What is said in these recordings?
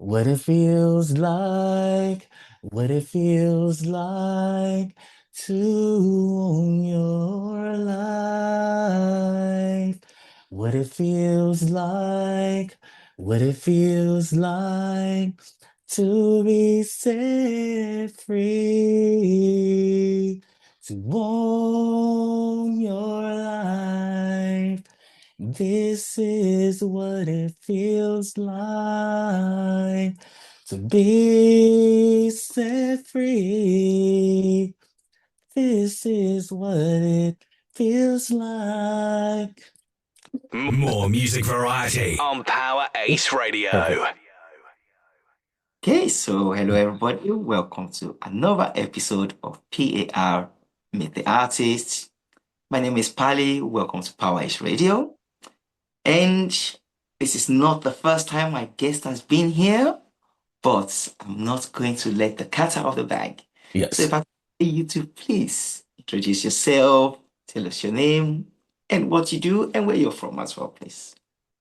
What it feels like, what it feels like to own your life. What it feels like, what it feels like to be set free, to own your life. This is what it feels like to be set free. This is what it feels like. More music variety on Power Ooh, Ace perfect. Radio. Okay, so hello everybody. Welcome to another episode of PAR Meet the Artist. My name is Pali. Welcome to Power Ish Radio. And this is not the first time my guest has been here, but I'm not going to let the cat out of the bag. So Yes, if I can you to please introduce yourself, tell us your name and what you do and where you're from as well, please.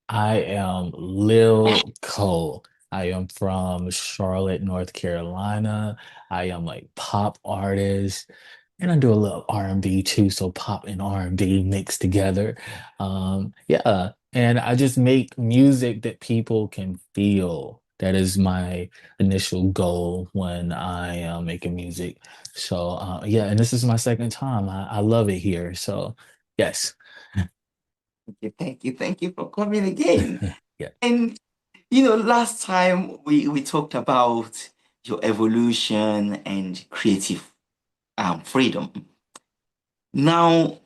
I am LilCo. I am from Charlotte, North Carolina. I am like pop artist. And I do a little R&B too, so pop and R&B mixed together. Yeah, and I just make music that people can feel. That is my initial goal when I am making music. So yeah, and this is my second time. I love it here. So yes. Thank you for coming again. Yeah. And last time we talked about your evolution and creative freedom. Now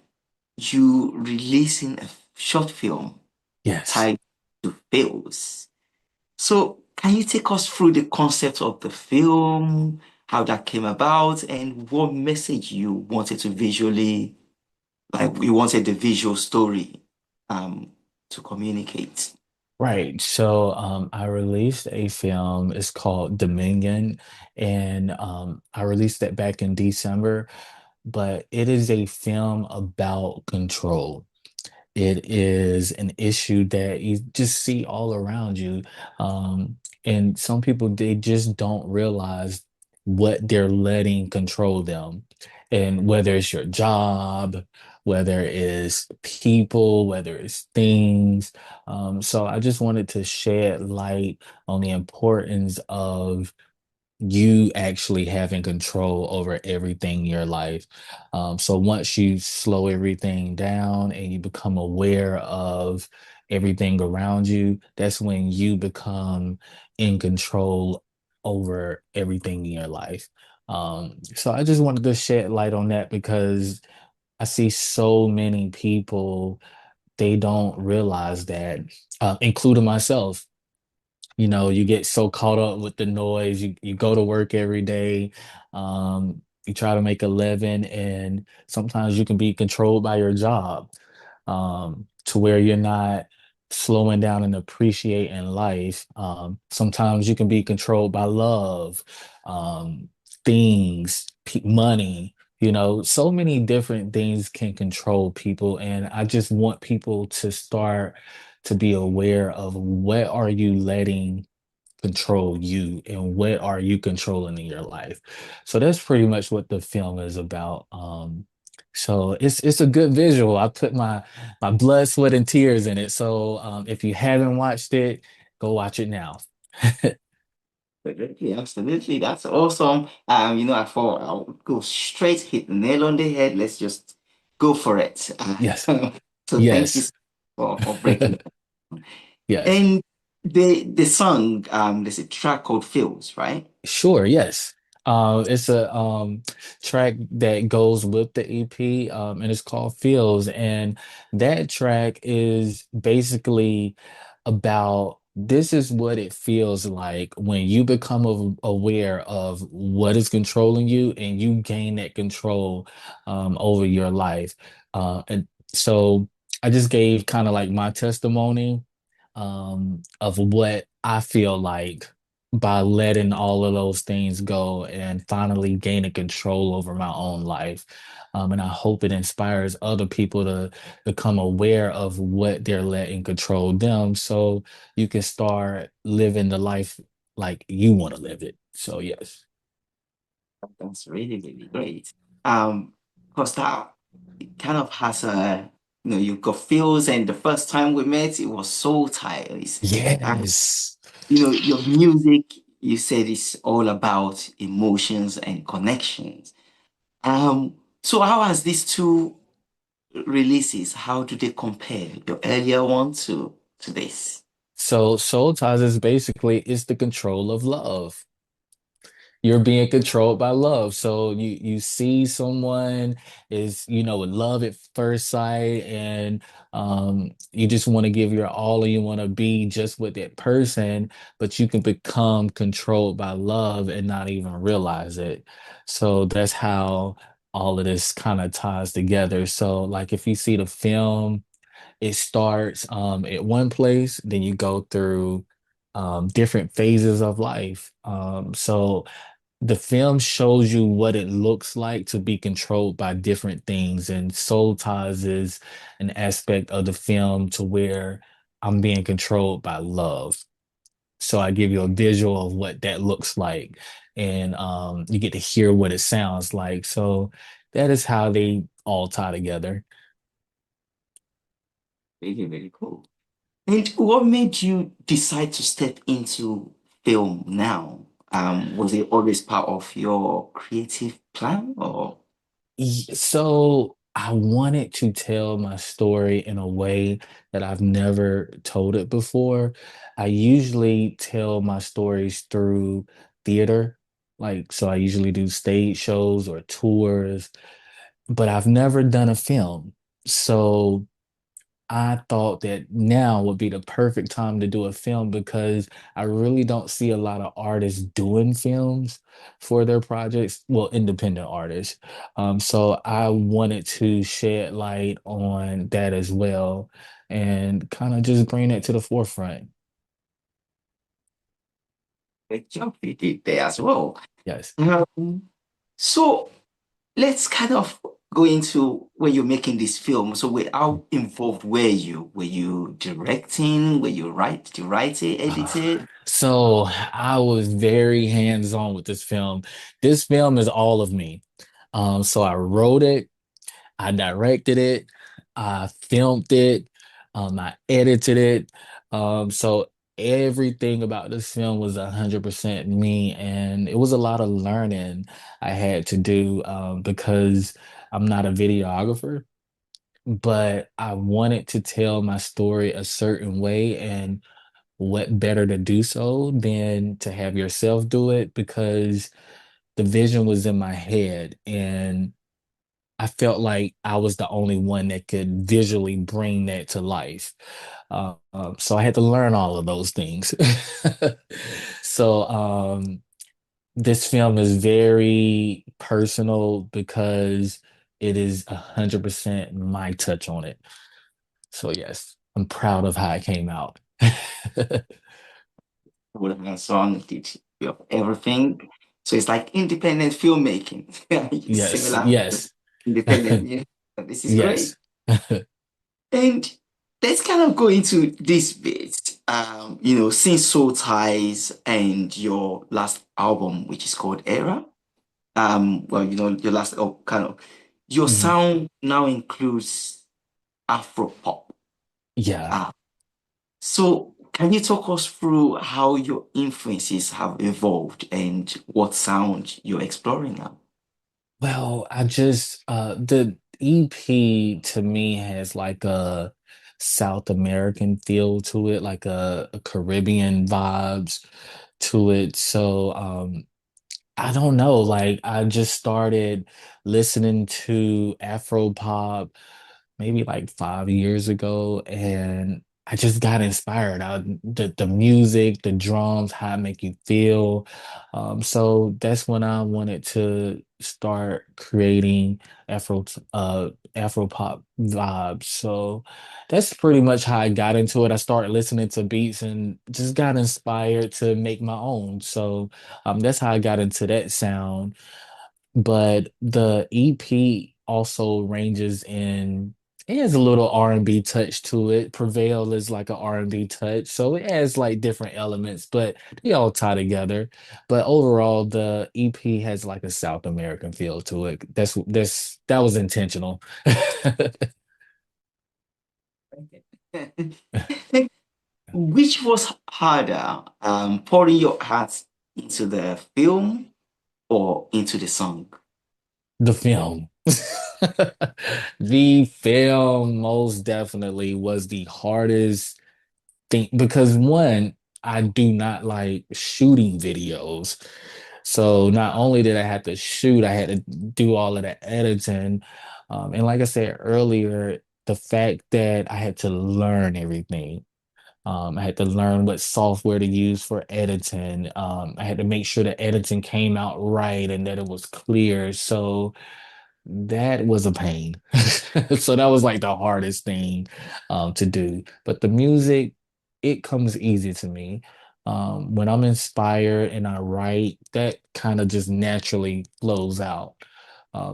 you releasing a short film Yes. titled to Fails. So can you take us through the concept of the film, how that came about, and what message you wanted to visually, like you wanted the visual story um to communicate? Right. So I released a film. It's called Dominion, and I released that back in December. But it is a film about control. It is an issue that you just see all around you. And some people, they just don't realize what they're letting control them. And whether it's your job, whether it's people, whether it's things. So I just wanted to shed light on the importance of you actually having control over everything in your life. So once you slow everything down and you become aware of everything around you, that's when you become in control over everything in your life. So I just wanted to shed light on that because I see so many people, they don't realize that, including myself. You get so caught up with the noise. You go to work every day. You try to make a living, and sometimes you can be controlled by your job, to where you're not slowing down and appreciating life. Sometimes you can be controlled by love, um, things, money. So many different things can control people, and I just want people to start to be aware of what are you letting control you and what are you controlling in your life. So that's pretty much what the film is about. So it's a good visual. I put my blood, sweat, and tears in it. So if you haven't watched it, go watch it now. Absolutely, absolutely. That's awesome. I thought I'll go straight, hit the nail on the head. Let's just go for it. Yes, So thank you yes, for breaking it. yes. And the song, there's a track called Feels, right? Sure, yes. It's a track that goes with the EP, and it's called Feels. And that track is basically about this is what it feels like when you become aware of what is controlling you and you gain that control over your life. And so I just gave kind of like my testimony of what I feel like by letting all of those things go and finally gaining control over my own life. And I hope it inspires other people to become aware of what they're letting control them so you can start living the life like you want to live it. So yes. That's really, really great. Because that it kind of has a, you've got feels, and the first time we met, it was so tight. And Yes. your music, you said it's all about emotions and connections. So how has these two releases, how do they compare? Your earlier one to this? So soul ties is basically it's the control of love. You're being controlled by love. So you see someone is, with love at first sight, and you just want to give your all and you want to be just with that person, but you can become controlled by love and not even realize it. So that's how all of this kind of ties together. So like if you see the film, it starts at one place, then you go through different phases of life. So the film shows you what it looks like to be controlled by different things, and soul ties is an aspect of the film to where I'm being controlled by love. So I give you a visual of what that looks like, and you get to hear what it sounds like. So that is how they all tie together. Really, really cool. And what made you decide to step into film now? Was it always part of your creative plan or? So I wanted to tell my story in a way that I've never told it before. I usually tell my stories through theater. Like, so I usually do stage shows or tours, but I've never done a film. So I thought that now would be the perfect time to do a film because I really don't see a lot of artists doing films for their projects. Well, independent artists. So I wanted to shed light on that as well and kind of just bring it to the forefront. Great job you did there as well. Yes. Um, so let's kind of go into when you're making this film. So how involved were you? Were you directing? Were you did you write it, edit it? So I was very hands-on with this film. This film is all of me. So I wrote it. I directed it, I filmed it, I edited it. So everything about this film was 100% me, and it was a lot of learning I had to do because I'm not a videographer, but I wanted to tell my story a certain way, and what better to do so than to have yourself do it because the vision was in my head, and I felt like I was the only one that could visually bring that to life. So I had to learn all of those things. So this film is very personal because it is 100% my touch on it. So yes, I'm proud of how it came out. With hands on, did you have everything? So it's like independent filmmaking. Yes, Similar to yes, independent. Yeah, this is great. yes. And let's kind of go into this bit. Since Soul Ties and your last album, which is called Era. Your last kind of your Mhm. sound now includes Afro-pop. Yeah. Uh, so can you talk us through how your influences have evolved and what sound you're exploring now? Well, the EP to me has like a South American feel to it, like a Caribbean vibes to it. So I don't know, like I just started listening to Afro pop maybe like 5 years ago, and I just got inspired. The music, the drums, how it make you feel. So that's when I wanted to start creating Afro pop vibes. So that's pretty much how I got into it. I started listening to beats and just got inspired to make my own. So that's how I got into that sound. But the EP also ranges in it has a little R&B touch to it. Prevail is like an R&B touch. So it has like different elements, but they all tie together. But overall, the EP has like a South American feel to it. That was intentional. Which was harder, pouring your heart into the film or into the song? The film. The film most definitely was the hardest thing because one, I do not like shooting videos. So not only did I have to shoot, I had to do all of the editing. And like I said earlier, the fact that I had to learn everything. I had to learn what software to use for editing. I had to make sure the editing came out right and that it was clear. So that was a pain. So that was like the hardest thing to do. But the music, it comes easy to me. When I'm inspired and I write, that kind of just naturally flows out.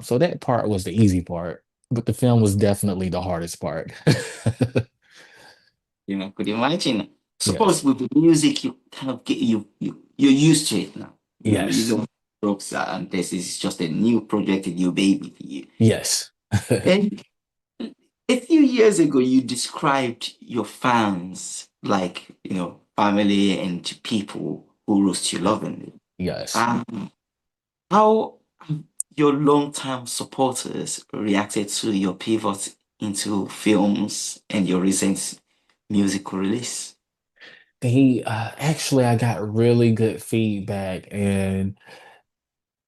So that part was the easy part, but the film was definitely the hardest part. Could you imagine? Yes. Suppose with the music, you kind of get you're used to it now. You Yes. don't jokes and this is just a new project, a new baby for you. Yes. And a few years ago, you described your fans like, family and people who roast you lovingly. Yes. Um, how have your long-term supporters reacted to your pivot into films and your recent musical release? Actually, I got really good feedback, and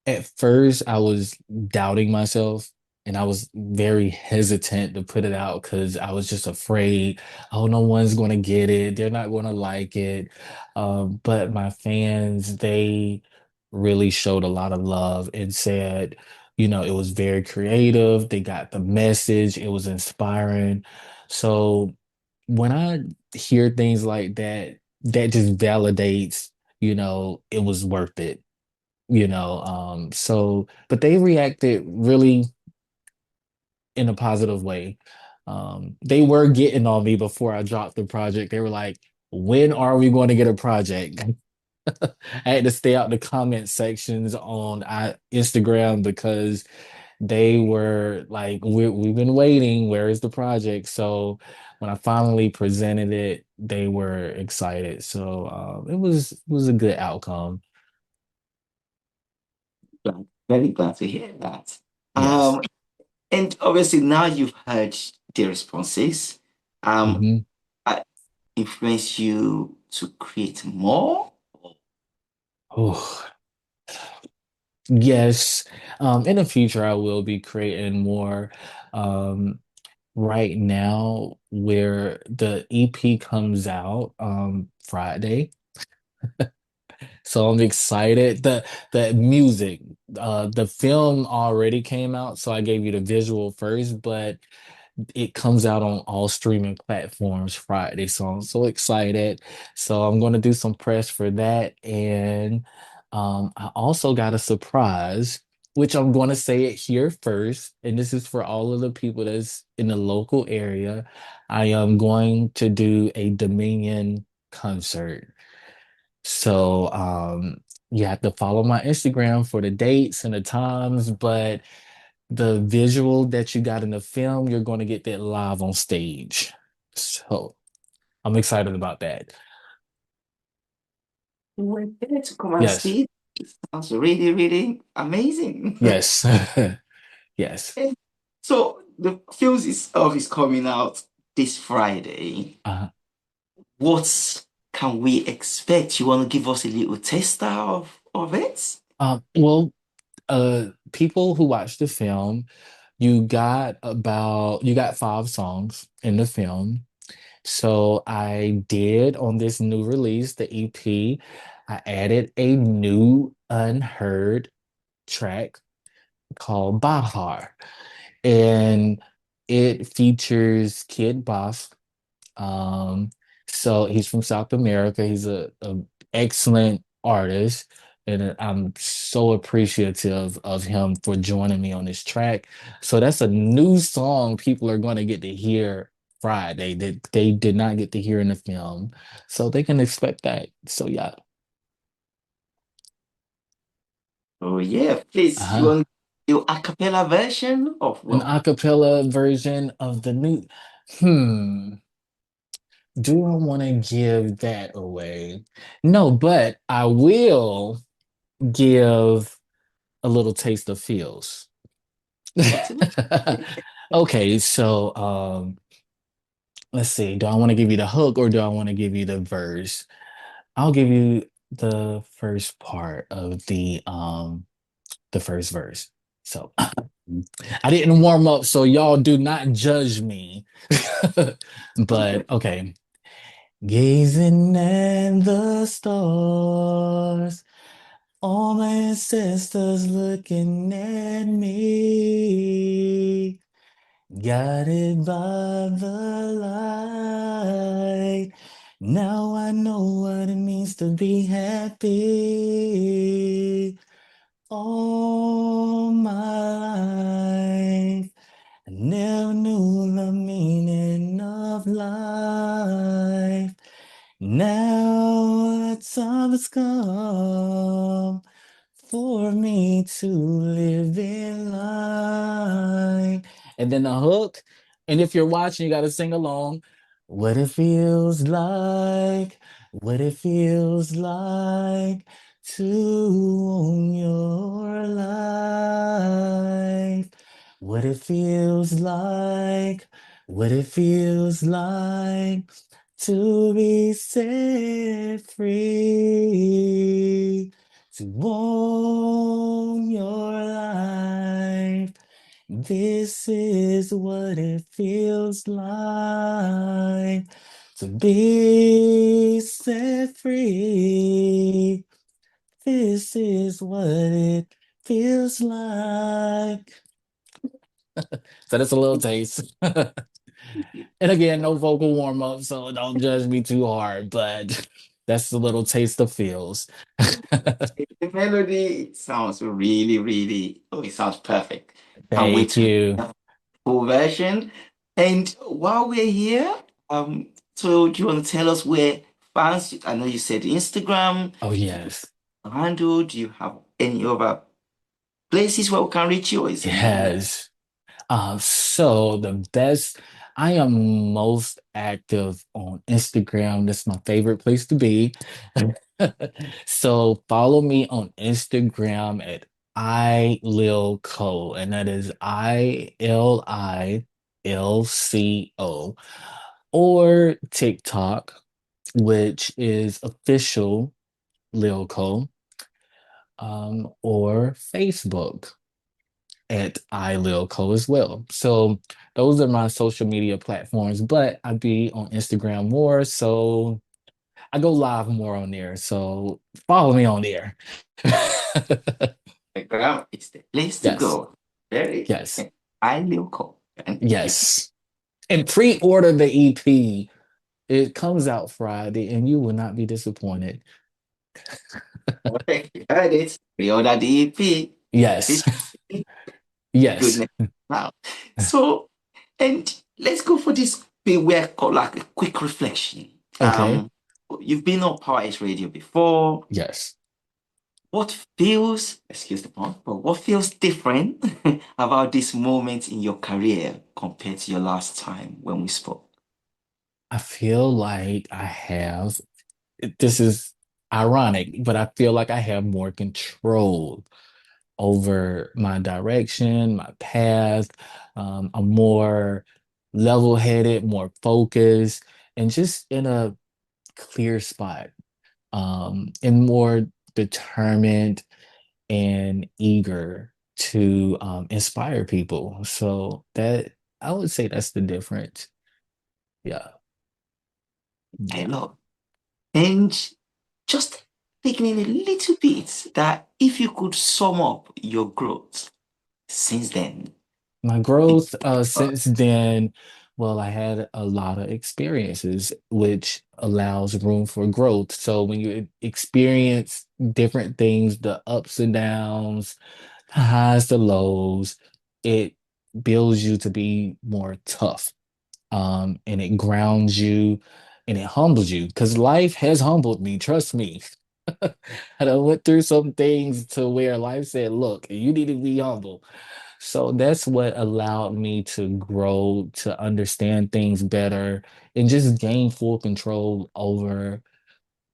at first, I was doubting myself and I was very hesitant to put it out because I was just afraid, oh, no one's going to get it. They're not going to like it. But my fans, they really showed a lot of love and said, it was very creative. They got the message, it was inspiring. So when I hear things like that, that just validates, it was worth it so but they reacted really in a positive way. They were getting on me before I dropped the project. They were like, when are we going to get a project? I had to stay out the comment sections on Instagram because they were like, we've been waiting, where is the project? So when I finally presented it, they were excited, so it was a good outcome. Very glad to hear that. Yes. Um, and obviously now you've heard the responses. Um, Mhm. I influence you to create more. Oh, yes. In the future, I will be creating more. Um, right now, where the EP comes out Friday, so I'm excited. The music, the film already came out, so I gave you the visual first, but it comes out on all streaming platforms Friday, so I'm so excited. So I'm going to do some press for that, and I also got a surprise, which I'm going to say it here first, and this is for all of the people that's in the local area. I am going to do a Dominion concert. So you have to follow my Instagram for the dates and the times, but the visual that you got in the film, you're going to get that live on stage. So I'm excited about that. We're there to come and Yes, see. It sounds really, really amazing. yes, yes. And so the film itself is coming out this Friday. Uh, What can we expect? You want to give us a little taster of it? well, people who watch the film, you got 5 songs in the film. So I did on this new release, the EP, I added a new unheard track called Bahar. And it features Kid Boss. Um, so he's from South America. He's a excellent artist, And I'm so appreciative of him for joining me on this track. So that's a new song people are going to get to hear Friday that they did not get to hear in the film. So they can expect that. So yeah. Oh yeah, please, you Uh-huh. want your a cappella version of An well, acapella version of the new. Hmm. Do I want to give that away? No, but I will give a little taste of feels. certainly. Okay, so let's see. Do I want to give you the hook or do I want to give you the verse? I'll give you the first part of the first verse. So I didn't warm up, so y'all do not judge me. Okay. But okay. Gazing at the stars, all my ancestors looking at me, guided by the light. Now I know what it means to be happy. All my life, I never knew the meaning of life. Now the time has come for me to live in life. And then the hook. And if you're watching, you got to sing along. What it feels like, what it feels like to own your life. What it feels like, what it feels like to be set free, to own your life. This is what it feels like to be set free. This is what it feels like. So that's a little taste. And again, no vocal warm up, so don't judge me too hard, but that's a little taste of feels. The melody it sounds really, really, oh, it sounds perfect. Can't wait Thank to you. hear the full version. And while we're here, so do you want to tell us where fans, I know you said Instagram, Oh, yes. handle, do you have any other places where we can reach you? Or is it mainly Yes. So the best, I am most active on Instagram. That's my favorite place to be. So follow me on Instagram at ILilCo, and that is ILILCO, or TikTok, which is official LilCo, or Facebook at iLilCo as well. So those are my social media platforms, but I be on Instagram more, so I go live more on there. So follow me on there. Instagram? It's the place to Yes, go. Very, yes, I will call. And you yes. And pre-order the EP. It comes out Friday, and you will not be disappointed. heard it, pre-order the EP. Yes, yes. Goodness. Now, so, and let's go for this bit where called like a quick reflection. Okay. You've been on Power H Radio before. Yes. What feels, excuse the pun, but what feels different about this moment in your career compared to your last time when we spoke? I feel like I have, this is ironic, but I feel like I have more control over my direction, my path. I'm more level-headed, more focused, and just in a clear spot, and more determined and eager to inspire people. So that I would say that's the difference. Yeah. I Yeah. love. And just taking in a little bit that if you could sum up your growth since then, My it- growth since then Well, I had a lot of experiences, which allows room for growth. So when you experience different things, the ups and downs, the highs, the lows, it builds you to be more tough. And it grounds you and it humbles you because life has humbled me. Trust me. And I went through some things to where life said, look, you need to be humble. So that's what allowed me to grow, to understand things better, and just gain full control over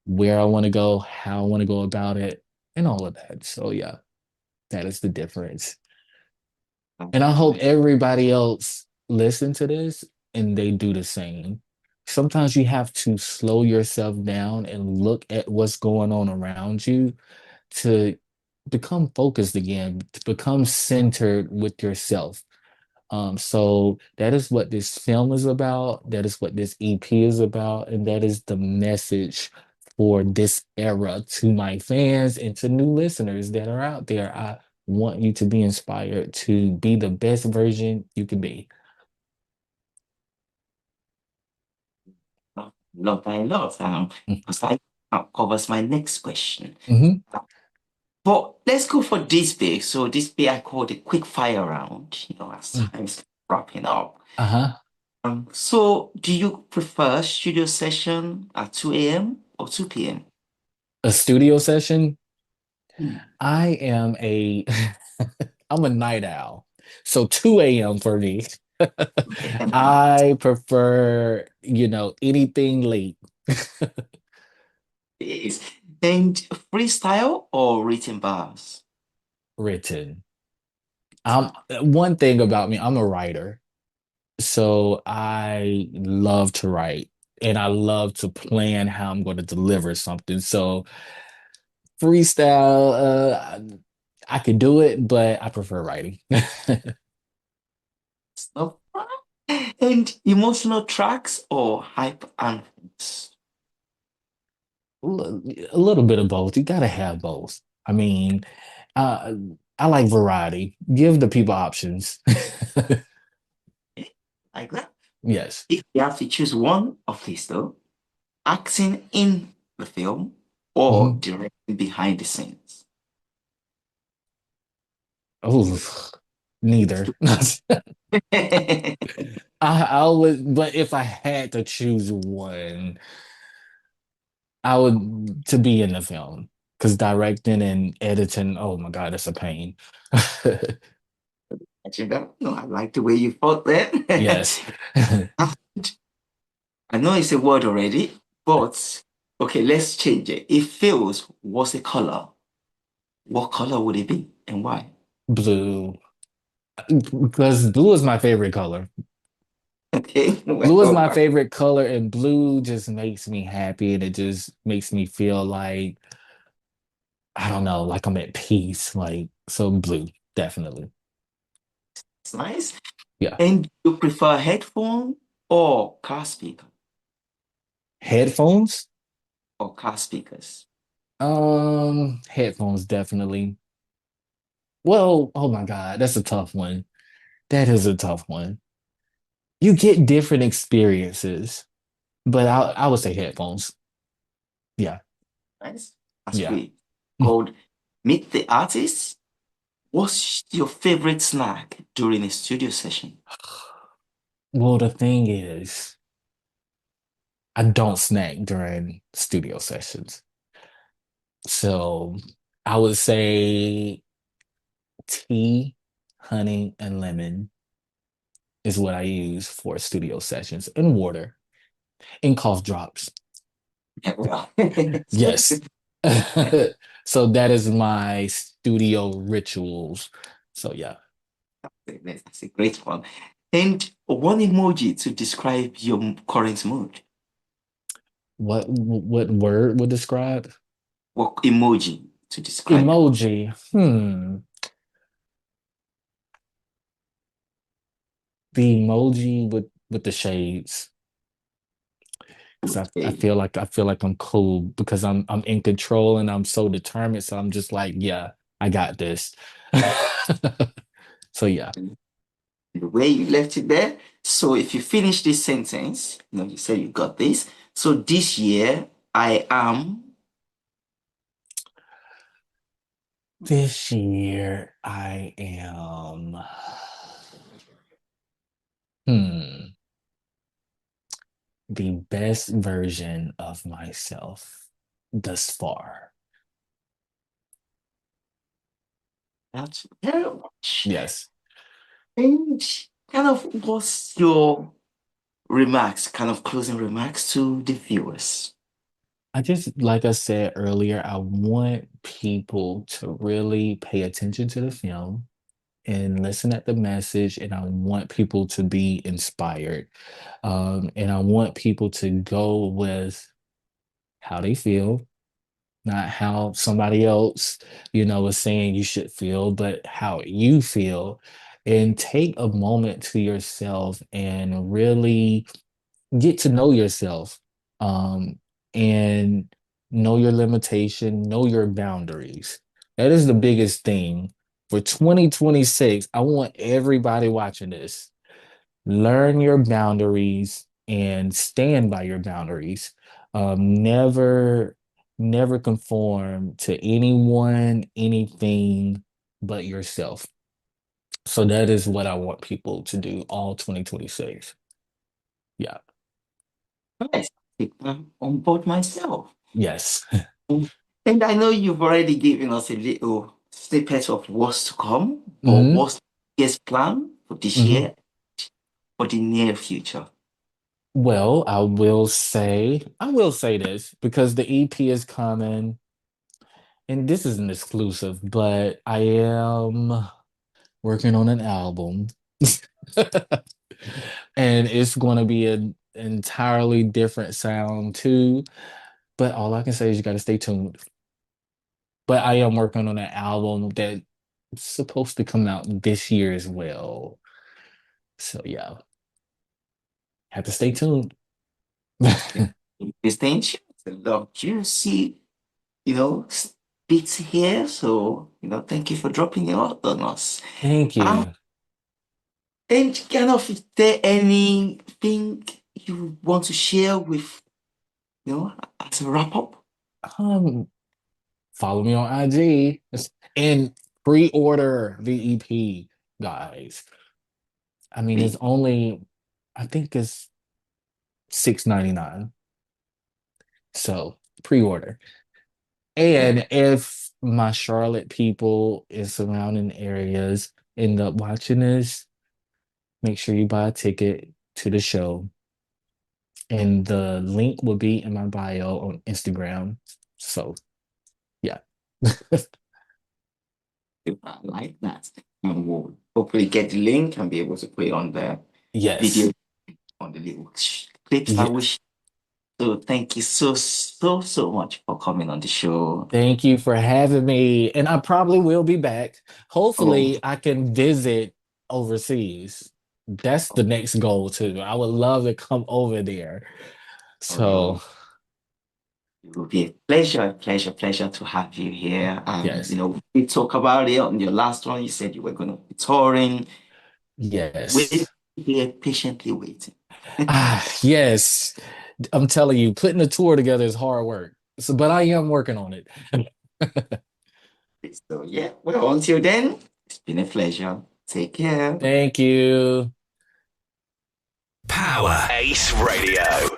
where I want to go, how I want to go about it, and all of that. So, yeah, that is the difference. And I hope Nice. everybody else listen to this and they do the same. Sometimes you have to slow yourself down and look at what's going on around you to become focused again, to become centered with yourself. So that is what this film is about. That is what this EP is about. And that is the message for this era to my fans and to new listeners that are out there. I want you to be inspired to be the best version you can be. Lot, I love. Because that covers my next question. Mm-hmm. But let's go for this bit. So this bit I call the quick fire round, as time's wrapping up. Uh-huh. So do you prefer studio session at 2 a.m. or 2 p.m.? A studio session. Hmm. I am a I'm a night owl. So 2 a.m. for me. I prefer, anything late. Yes. And freestyle or written bars? Written. One thing about me, I'm a writer. So I love to write and I love to plan how I'm going to deliver something. So freestyle, I could do it, but I prefer writing. Stuff. And emotional tracks or hype anthems? A little bit of both. You gotta have both. I mean, uh, I like variety. Give the people options. Like that. Yes. If you have to choose one of these though, acting in the film or Mhm. directing behind the scenes. Oh, neither. I would, but if I had to choose one, I would to be in the film because directing and editing, oh my God, that's a pain. Actually, no, I like the way you thought that. Yes. I know it's a word already, but okay, let's change it. If feels was a color, what color would it be and why? Blue. Because blue is my favorite color. Okay, Blue is my well, favorite color, and blue just makes me happy, and it just makes me feel like, I don't know, like I'm at peace. Like, so blue, definitely. it's nice. Yeah. And you prefer headphone or car speaker Headphones? or car speakers? Headphones, definitely. Well, oh my God, that's a tough one. That is a tough one. You get different experiences, but I would say headphones. Yeah, Nice. That's yeah. great. Called Meet the Artist. What's your favorite snack during a studio session? Well, the thing is, I don't snack during studio sessions. So I would say tea, honey, and lemon is what I use for studio sessions, and water and cough drops. Yeah, well, Yes. So that is my studio rituals. So yeah. that's a great one. And one emoji to describe your current mood. What word would describe? What emoji to describe your Emoji. The emoji with the shades. Because mood? I feel like I'm cool because I'm in control and I'm so determined. So I'm just like, yeah, I got this. So yeah. the way you left it there. So if you finish this sentence, you said you got this. So this year I am. This year, I am, hmm, the best version of myself thus far. That's very much. Yes. And kind of what's your remarks, kind of closing remarks to the viewers? I just, like I said earlier, I want people to really pay attention to the film and listen at the message, and I want people to be inspired. And I want people to go with how they feel, not how somebody else, is saying you should feel, but how you feel. And take a moment to yourself and really get to know yourself, and know your limitation, know your boundaries. That is the biggest thing for 2026. I want everybody watching this. Learn your boundaries and stand by your boundaries. Never conform to anyone, anything but yourself. So that is what I want people to do all 2026. Yeah. Yes, take them on board myself. Yes. And I know you've already given us a little snippet of what's to come, but hmm what's his plan for this hmm year, for the near future? Well, I will say this because the EP is coming, and this is an exclusive, but I am working on an album. And it's going to be an entirely different sound too. But all I can say is you got to stay tuned. But I am working on an album that's supposed to come out this year as well. So yeah, have to stay tuned. This thing, a lot of juicy, bits here. So, thank you for dropping it out on us. Thank Um, you. and kind of, is there anything you want to share with, as a wrap up? Um, Follow me on IG and pre-order the EP, guys. I mean, it's only, I think it's 6.99. So pre-order. Yeah. And if my Charlotte people in surrounding areas end up watching this, make sure you buy a ticket to the show. And the link will be in my bio on Instagram. So yeah. I like that. And we'll hopefully get the link and be able to put it on the video, Yes. on the little clips that we Yes. share. So thank you so, so, so much for coming on the show. Thank you for having me. And I probably will be back. Oh, Hopefully, I can visit overseas. That's the next goal, too. I would love to come over there. oh, you So, it will be a pleasure, pleasure, pleasure to have you here. yes, We talk about it on your last one. You said you were going to be touring. Wait yes. here, patiently waiting. Yes. I'm telling you, putting a tour together is hard work. So, but I am working on it. So yeah, well, until then, it's been a pleasure. Take care. Thank you. Power Ace Radio.